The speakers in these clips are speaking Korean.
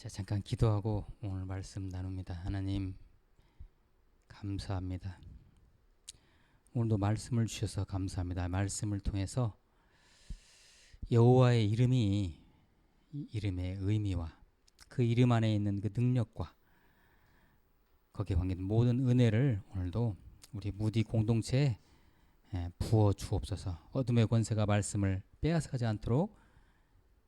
자, 잠깐 기도하고 오늘 말씀 나눕니다. 하나님 감사합니다. 오늘도 말씀을 주셔서 감사합니다. 말씀을 통해서 여호와의 이름이 이름의 의미와 그 이름 안에 있는 그 능력과 거기에 관계된 모든 은혜를 오늘도 우리 무디 공동체에 부어 주옵소서. 어둠의 권세가 말씀을 빼앗아가지 않도록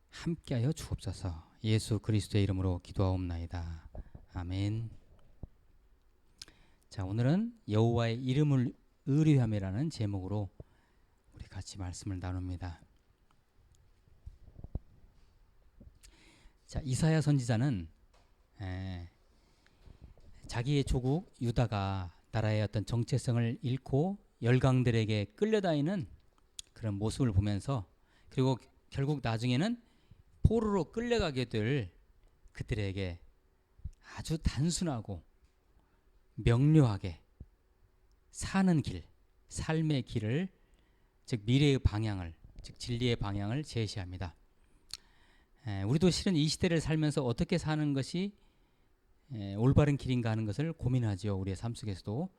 함께하여 주옵소서. 예수 그리스도의 이름으로 기도하옵나이다. 아멘. 자, 오늘은 여호와의 이름을 의뢰함이라는 제목으로 우리 같이 말씀을 나눕니다. 자, 이사야 선지자는 자기의 조국 유다가 나라의 어떤 정체성을 잃고 열강들에게 끌려다니는 그런 모습을 보면서, 그리고 결국 나중에는 포로로 끌려가게 될 그들에게 아주 단순하고 명료하게 사는 길, 삶의 길을, 즉 미래의 방향을, 즉 진리의 방향을 제시합니다. 우리도 실은 이 시대를 살면서 어떻게 사는 것이 올바른 길인가 하는 것을 고민하죠. 우리의 삶 속에서도.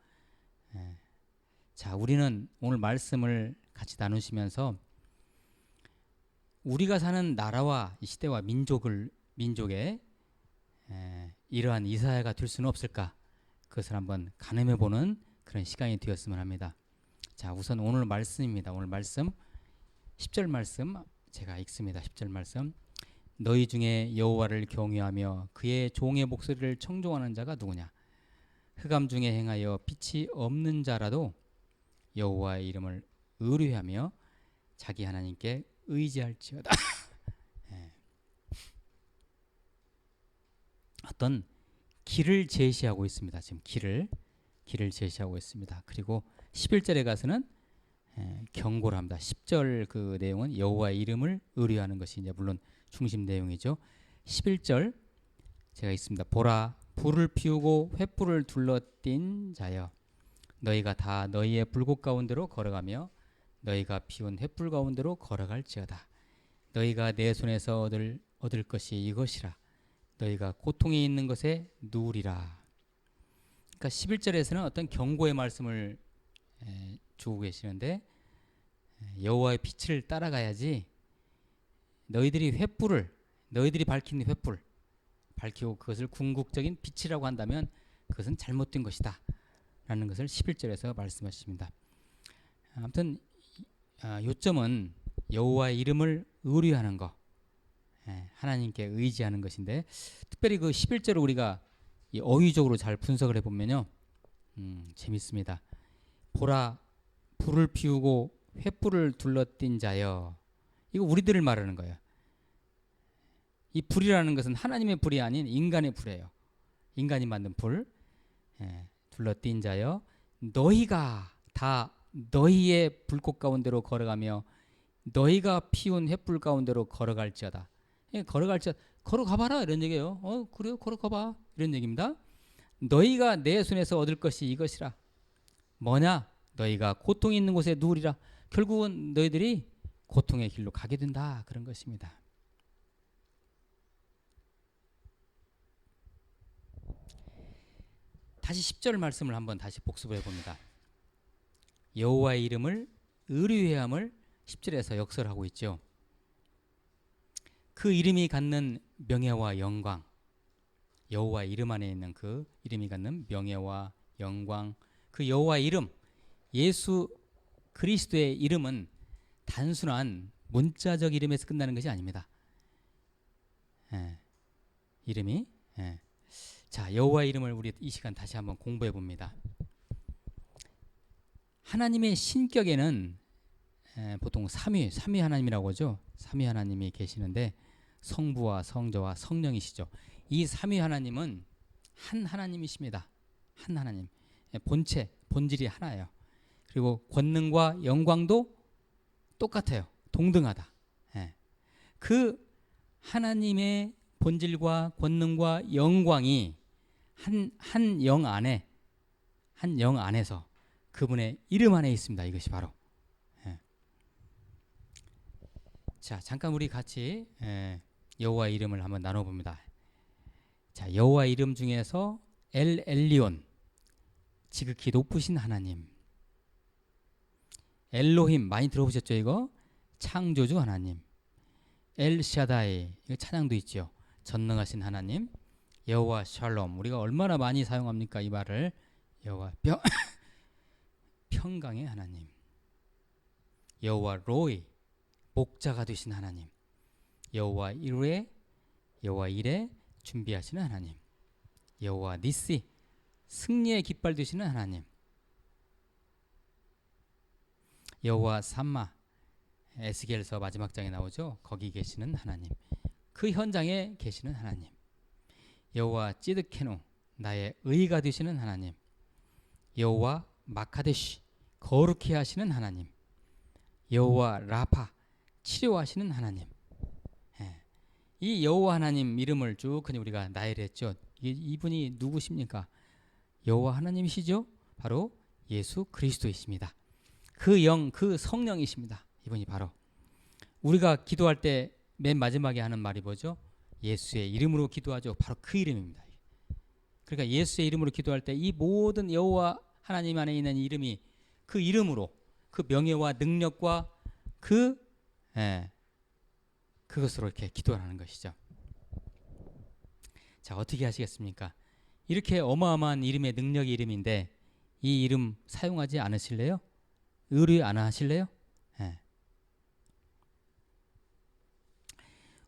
자, 우리는 오늘 말씀을 같이 나누시면서 우리가 사는 나라와 이 시대와 민족의 이러한 이사야가 될 수는 없을까? 그것을 한번 가늠해보는 그런 시간이 되었으면 합니다. 자, 우선 오늘 말씀입니다. 오늘 말씀 10절 말씀 제가 읽습니다. 10절 말씀. 너희 중에 여호와를 경외하며 그의 종의 목소리를 청종하는 자가 누구냐? 흑암 중에 행하여 빛이 없는 자라도 여호와의 이름을 의뢰하며 자기 하나님께 의지할지어다. 어떤 길을 제시하고 있습니다. 지금 길을 제시하고 있습니다. 그리고 11절에 가서는 경고를 합니다. 10절 그 내용은 여호와의 이름을 의뢰하는 것이 이제 물론 중심 내용이죠. 11절 제가 있습니다. 보라, 불을 피우고 횃불을 둘러띈 자여, 너희가 다 너희의 불꽃 가운데로 걸어가며 너희가 피운 횃불 가운데로 걸어갈지어다. 너희가 내 손에서 얻을 것이 이것이라. 너희가 고통에 있는 것에 누우리라. 그러니까 11절에서는 어떤 경고의 말씀을 주고 계시는데, 여호와의 빛을 따라가야지 너희들이 밝히는 횃불 밝히고 그것을 궁극적인 빛이라고 한다면 그것은 잘못된 것이다 라는 것을 11절에서 말씀하십니다. 아무튼 요점은 여호와의 이름을 의뢰하는 것, 하나님께 의지하는 것인데, 특별히 그 11절을 우리가 이 어휘적으로 잘 분석을 해보면요, 재밌습니다. 보라, 불을 피우고 횃불을 둘러띈 자여, 이거 우리들을 말하는 거예요. 이 불이라는 것은 하나님의 불이 아닌 인간의 불이에요. 인간이 만든 불. 둘러띈 자여, 너희가 다 너희의 불꽃 가운데로 걸어가며 너희가 피운 횃불 가운데로 걸어갈지어다. 걸어가봐라 이런 얘기예요. 그래요, 걸어가봐 이런 얘기입니다. 너희가 내 손에서 얻을 것이 이것이라. 뭐냐? 너희가 고통이 있는 곳에 누우리라. 결국은 너희들이 고통의 길로 가게 된다, 그런 것입니다. 다시 10절 말씀을 한번 다시 복습해 봅니다. 여호와의 이름을 의뢰해야 함을 10절에서 역설하고 있죠. 그 이름이 갖는 명예와 영광, 여호와의 이름 안에 있는 그 이름이 갖는 명예와 영광, 그 여호와의 이름, 예수 그리스도의 이름은 단순한 문자적 이름에서 끝나는 것이 아닙니다. 이름이 자, 여호와의 이름을 우리 이 시간 다시 한번 공부해 봅니다. 하나님의 신격에는 보통 삼위 하나님이라고 하죠. 삼위 하나님이 계시는데 성부와 성자와 성령이시죠. 이 삼위 하나님은 한 하나님이십니다. 한 하나님. 본질이 하나예요. 그리고 권능과 영광도 똑같아요. 동등하다. 그 하나님의 본질과 권능과 영광이 한 영 안에서 그분의 이름 안에 있습니다. 이것이 바로. 자, 잠깐 우리 같이 여호와의 이름을 한번 나눠봅니다. 자, 여호와 이름 중에서 엘 엘리온, 지극히 높으신 하나님. 엘로힘 많이 들어보셨죠? 이거 창조주 하나님. 엘샤다이, 이거 찬양도 있죠. 전능하신 하나님. 여호와 샬롬, 우리가 얼마나 많이 사용합니까 이 말을. 여호와 평강의 하나님. 여호와 로이, 목자가 되신 하나님. 여호와 이레, 여호와 이레, 준비하시는 하나님. 여호와 니시, 승리의 깃발 되시는 하나님. 여호와 삼마, 에스겔서 마지막 장에 나오죠. 거기 계시는 하나님. 그 현장에 계시는 하나님. 여호와 찌드케노, 나의 의가 되시는 하나님. 여호와 마카데시, 거룩히 하시는 하나님. 여호와 라파, 치료하시는 하나님. 이 여호와 하나님 이름을 쭉 그냥 우리가 나열했죠. 이분이 누구십니까? 여호와 하나님이시죠. 바로 예수 그리스도이십니다. 그 영, 그 성령이십니다. 이분이 바로 우리가 기도할 때 맨 마지막에 하는 말이 뭐죠? 예수의 이름으로 기도하죠. 바로 그 이름입니다. 그러니까 예수의 이름으로 기도할 때 이 모든 여호와 하나님 안에 있는 이름이 그 이름으로, 그 명예와 능력과 그것으로 이렇게 기도를 하는 것이죠. 자, 어떻게 하시겠습니까? 이렇게 어마어마한 이름의 능력의 이름인데 이 이름 사용하지 않으실래요? 의뢰 안 하실래요?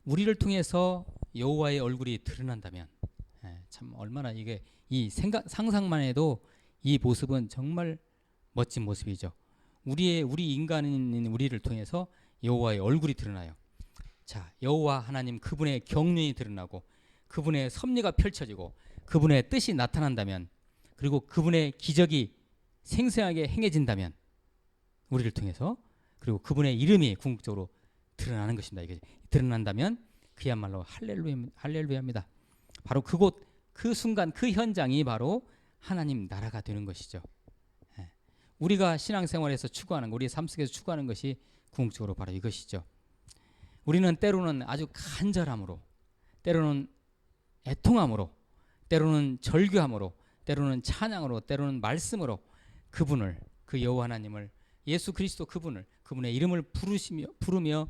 우리를 통해서 여호와의 얼굴이 드러난다면, 참 얼마나 이게 이 상상만 해도 이 모습은 정말 멋진 모습이죠. 우리 인간인 우리를 통해서 여호와의 얼굴이 드러나요. 자, 여호와 하나님 그분의 경륜이 드러나고 그분의 섭리가 펼쳐지고 그분의 뜻이 나타난다면, 그리고 그분의 기적이 생생하게 행해진다면 우리를 통해서, 그리고 그분의 이름이 궁극적으로 드러나는 것입니다. 이게 드러난다면 그야말로 할렐루야입니다. 바로 그곳, 그 순간, 그 현장이 바로 하나님 나라가 되는 것이죠. 우리가 신앙생활에서 추구하는, 우리의 삶 속에서 추구하는 것이 궁극적으로 바로 이것이죠. 우리는 때로는 아주 간절함으로, 때로는 애통함으로, 때로는 절규함으로, 때로는 찬양으로, 때로는 말씀으로 그분을, 그 여호와 하나님을, 예수 그리스도 그분의 이름을 부르며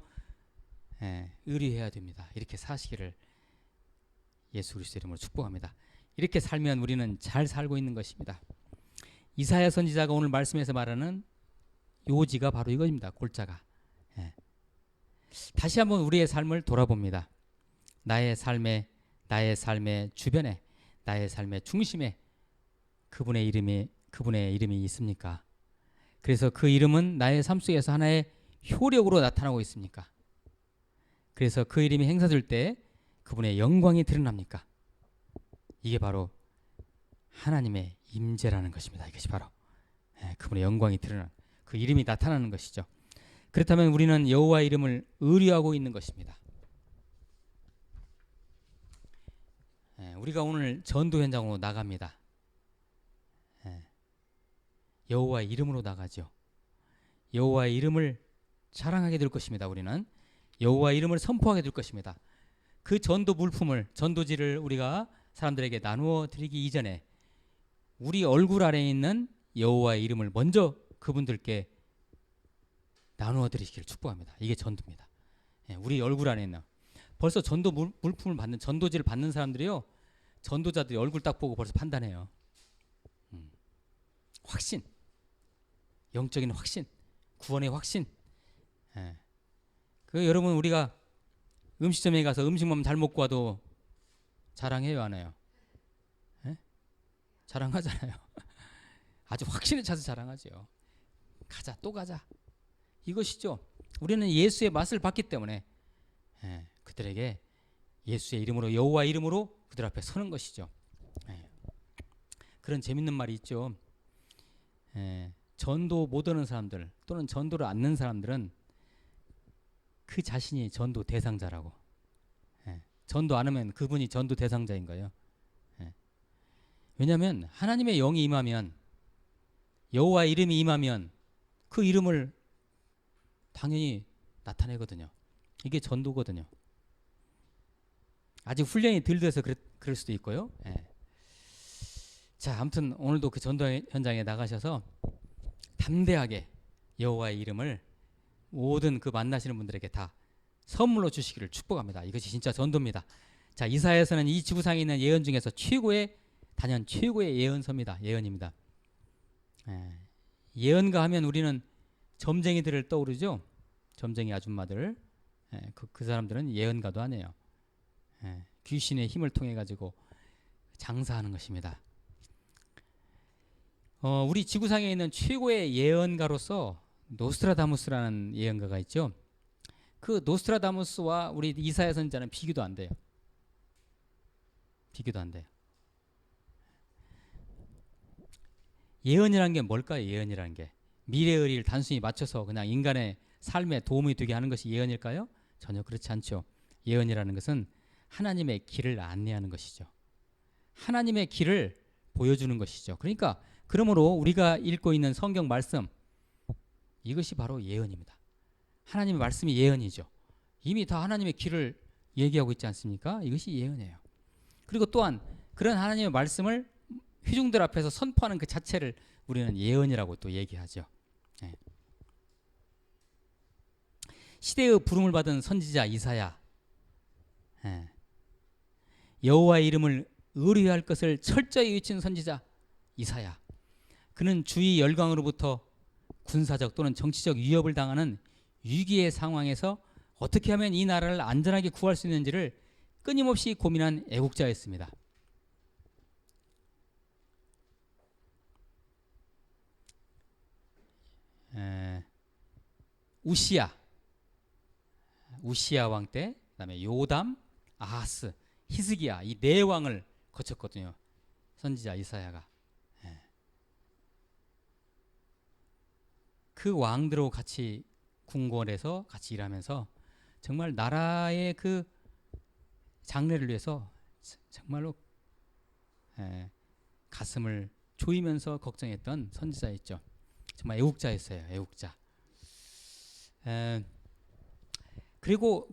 의뢰해야 됩니다. 이렇게 사시기를 예수 그리스도 이름으로 축복합니다. 이렇게 살면 우리는 잘 살고 있는 것입니다. 이사야 선지자가 오늘 말씀에서 말하는 요지가 바로 이것입니다. 골자가. 다시 한번 우리의 삶을 돌아봅니다. 나의 삶의 주변에, 나의 삶의 중심에 그분의 이름이 있습니까? 그래서 그 이름은 나의 삶 속에서 하나의 효력으로 나타나고 있습니까? 그래서 그 이름이 행사될 때 그분의 영광이 드러납니까? 이게 바로 하나님의 임재라는 것입니다. 이것이 바로 그분의 영광이 드러나는, 그 이름이 나타나는 것이죠. 그렇다면 우리는 여호와 이름을 의뢰하고 있는 것입니다. 우리가 오늘 전도 현장으로 나갑니다. 여호와의 이름으로 나가죠. 여호와의 이름을 자랑하게 될 것입니다. 우리는 여호와의 이름을 선포하게 될 것입니다. 그 전도 물품을, 전도지를 우리가 사람들에게 나누어 드리기 이전에 우리 얼굴 아래에 있는 여호와의 이름을 먼저 그분들께 나누어 드리기를 축복합니다. 이게 전도입니다. 우리 얼굴 안에 있는, 벌써 전도 물품을 받는, 전도지를 받는 사람들이요, 전도자들이 얼굴 딱 보고 벌써 판단해요. 확신, 영적인 확신, 구원의 확신. 여러분, 우리가 음식점에 가서 음식만 잘 먹고 와도 자랑해요, 안 해요? 자랑하잖아요. 아주 확신에 차서 자랑하죠. 가자, 또 가자. 이것이죠. 우리는 예수의 맛을 봤기 때문에 그들에게 예수의 이름으로, 여호와 이름으로 그들 앞에 서는 것이죠. 그런 재밌는 말이 있죠. 전도 못 하는 사람들 또는 전도를 않는 사람들은 그 자신이 전도 대상자라고. 전도 안 하면 그분이 전도 대상자인 거예요. 왜냐하면 하나님의 영이 임하면, 여호와 이름이 임하면 그 이름을 당연히 나타내거든요. 이게 전도거든요. 아직 훈련이 덜 돼서 그럴 수도 있고요. 예. 자, 아무튼 오늘도 그 전도 현장에 나가셔서 담대하게 여호와의 이름을 모든 그 만나시는 분들에게 다 선물로 주시기를 축복합니다. 이것이 진짜 전도입니다. 자, 이사야서는 이 지구상에 있는 예언 중에서 단연 최고의 예언서입니다. 예언입니다. 예. 예언가 하면 우리는 점쟁이들을 떠오르죠. 점쟁이 아줌마들. 예, 그 사람들은 예언가도 아니에요. 예, 귀신의 힘을 통해 가지고 장사하는 것입니다. 우리 지구상에 있는 최고의 예언가로서 노스트라다무스라는 예언가가 있죠. 그 노스트라다무스와 우리 이사야 선지자는 비교도 안 돼요. 비교도 안 돼요. 예언이라는 게 뭘까요? 예언이라는 게 미래의 일을 단순히 맞춰서 그냥 인간의 삶에 도움이 되게 하는 것이 예언일까요? 전혀 그렇지 않죠. 예언이라는 것은 하나님의 길을 안내하는 것이죠. 하나님의 길을 보여주는 것이죠. 그러니까 그러므로 우리가 읽고 있는 성경 말씀, 이것이 바로 예언입니다. 하나님의 말씀이 예언이죠. 이미 다 하나님의 길을 얘기하고 있지 않습니까? 이것이 예언이에요. 그리고 또한 그런 하나님의 말씀을 회중들 앞에서 선포하는 그 자체를 우리는 예언이라고 또 얘기하죠. 예. 시대의 부름을 받은 선지자 이사야, 예. 여호와의 이름을 의뢰할 것을 철저히 외친 선지자 이사야, 그는 주위 열강으로부터 군사적 또는 정치적 위협을 당하는 위기의 상황에서 어떻게 하면 이 나라를 안전하게 구할 수 있는지를 끊임없이 고민한 애국자였습니다. 우시야 왕 때, 그다음에 요담, 아하스, 히스기야, 이 네 왕을 거쳤거든요. 선지자 이사야가. 그 왕들하고 같이 궁궐에서 같이 일하면서 정말 나라의 그 장래를 위해서 정말로 가슴을 조이면서 걱정했던 선지자였죠. 정말 애국자였어요. 애국자. 그리고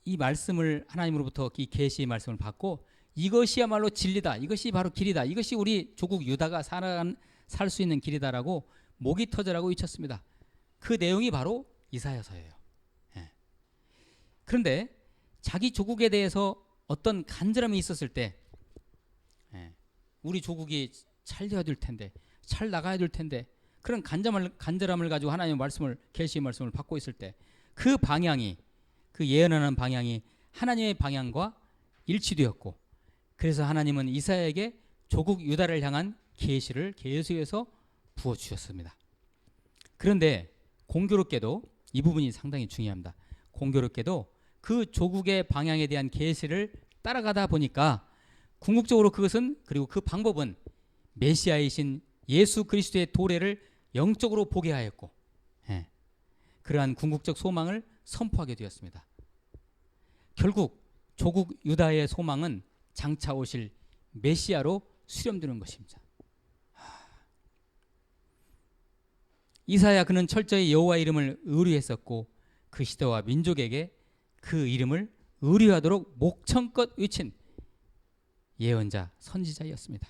이 말씀을 하나님으로부터 이 계시의 말씀을 받고 이것이야말로 진리다. 이것이 바로 길이다. 이것이 우리 조국 유다가 살 수 있는 길이다라고 목이 터져라고 외쳤습니다. 그 내용이 바로 이사야서예요. 그런데 자기 조국에 대해서 어떤 간절함이 있었을 때, 우리 조국이 잘 되어야 될 텐데, 잘 나가야 될 텐데, 그런 간절함을 가지고 하나님의 말씀을, 계시의 말씀을 받고 있을 때, 그 방향이, 그 예언하는 방향이 하나님의 방향과 일치되었고, 그래서 하나님은 이사야에게 조국 유다를 향한 계시를 계속해서 부어 주셨습니다. 그런데 공교롭게도 이 부분이 상당히 중요합니다. 공교롭게도 그 조국의 방향에 대한 계시를 따라가다 보니까 궁극적으로 그것은, 그리고 그 방법은 메시아이신 예수 그리스도의 도래를 영적으로 보게 하였고, 그러한 궁극적 소망을 선포하게 되었습니다. 결국 조국 유다의 소망은 장차 오실 메시아로 수렴되는 것입니다. 이사야, 그는 철저히 여호와의 이름을 의뢰했었고 그 시대와 민족에게 그 이름을 의뢰하도록 목청껏 외친 예언자, 선지자였습니다.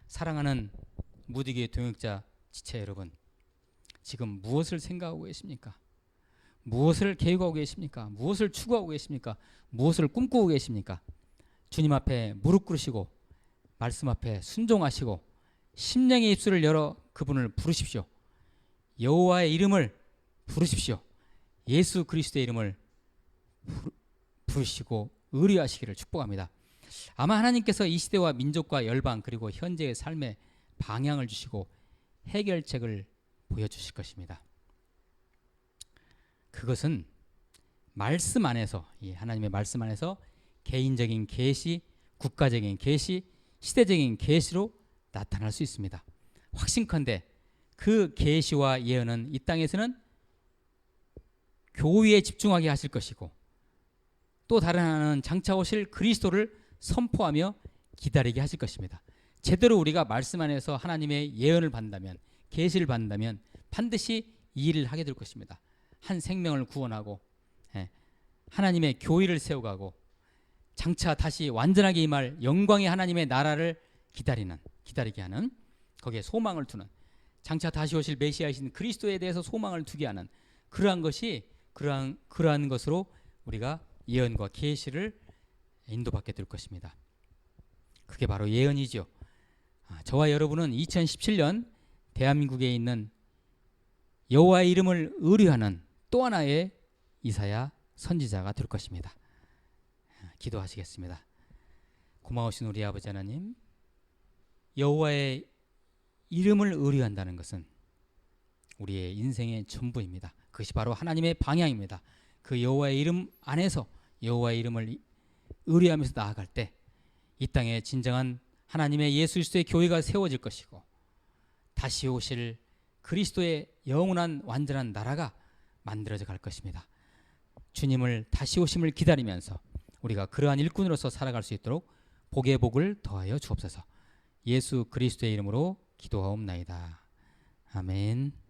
사랑하는 무디기의 동역자 지체 여러분, 지금 무엇을 생각하고 계십니까? 무엇을 계획하고 계십니까? 무엇을 추구하고 계십니까? 무엇을 꿈꾸고 계십니까? 주님 앞에 무릎 꿇으시고 말씀 앞에 순종하시고 심령의 입술을 열어 그분을 부르십시오. 여호와의 이름을 부르십시오. 예수 그리스도의 이름을 부르시고 의뢰하시기를 축복합니다. 아마 하나님께서 이 시대와 민족과 열방, 그리고 현재의 삶에 방향을 주시고 해결책을 보여주실 것입니다. 그것은 말씀 안에서, 하나님의 말씀 안에서 개인적인 계시, 국가적인 계시, 시대적인 계시로 나타날 수 있습니다. 확신컨대 그 계시와 예언은 이 땅에서는 교회에 집중하게 하실 것이고, 또 다른 하나는 장차 오실 그리스도를 선포하며 기다리게 하실 것입니다. 제대로 우리가 말씀 안에서 하나님의 예언을 받는다면, 계시를 받는다면 반드시 이 일을 하게 될 것입니다. 한 생명을 구원하고 하나님의 교회를 세워가고 장차 다시 완전하게 임할 영광의 하나님의 나라를 기다리게 하는, 거기에 소망을 두는, 장차 다시 오실 메시아이신 그리스도에 대해서 소망을 두게 하는 그러한 것으로 우리가 예언과 계시를 인도받게 될 것입니다. 그게 바로 예언이죠. 저와 여러분은 2017년 대한민국에 있는 여호와의 이름을 의뢰하는 또 하나의 이사야 선지자가 될 것입니다. 기도하시겠습니다. 고마우신 우리 아버지 하나님, 여호와의 이름을 의뢰한다는 것은 우리의 인생의 전부입니다. 그것이 바로 하나님의 방향입니다. 그 여호와의 이름 안에서 여호와의 이름을 의뢰하면서 나아갈 때 이 땅에 진정한 하나님의 예수 그리스도의 교회가 세워질 것이고, 다시 오실 그리스도의 영원한 완전한 나라가 만들어져 갈 것입니다. 주님을 다시 오심을 기다리면서 우리가 그러한 일꾼으로서 살아갈 수 있도록 복의 복을 더하여 주옵소서. 예수 그리스도의 이름으로 기도하옵나이다. 아멘.